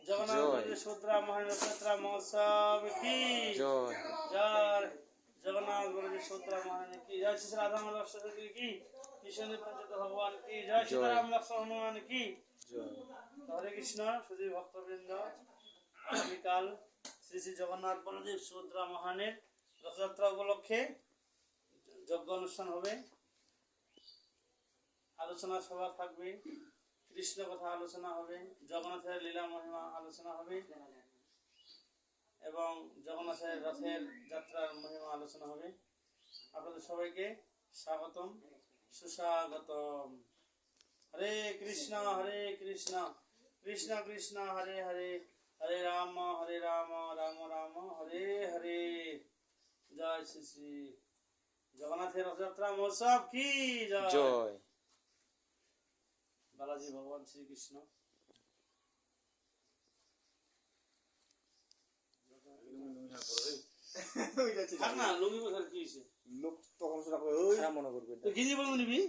জগন্নাথ বলদেব সুভদ্রা মহারানী রথযাত্রা মহোৎসব কি জয়। জয় জগন্নাথ বলদেব সুভদ্রা মহারানী কি জয়। শ্রী রাধা মাধব সরস্বতী কি কৃষ্ণ পঞ্চত ভগবান কি জয়। সীতারাম লক্ষ্মণ হনুমান কি জয়। হরে কৃষ্ণ সুধী ভক্তবৃন্দ, আগামীকাল শ্রী শ্রী জগন্নাথ বলদেব সুভদ্রা মহারানীর রথযাত্রা উপলক্ষে যজ্ঞ অনুষ্ঠান হবে, আলোচনা সভা থাকবে, কৃষ্ণ কথা আলোচনা হবে, জগন্নাথের লীলা মহিমা আলোচনা হবে এবং জগন্নাথের রথের যাত্রার মহিমা আলোচনা হবে। আপনাদের সবাইকে স্বাগতম, সুস্বাগতম। হরে কৃষ্ণ কৃষ্ণ কৃষ্ণ হরে হরে, হরে রাম রাম রাম হরে হরে। জয় শ্রী শ্রী জগন্নাথের রথযাত্রা মহোৎসব কি জয়। বালাজি ভগবান শ্রীকৃষ্ণ। না লুঙ্গি বোঝার কি হয়েছে, লোক তখন মনে করবে গিঞ্জি বলবো নিবি।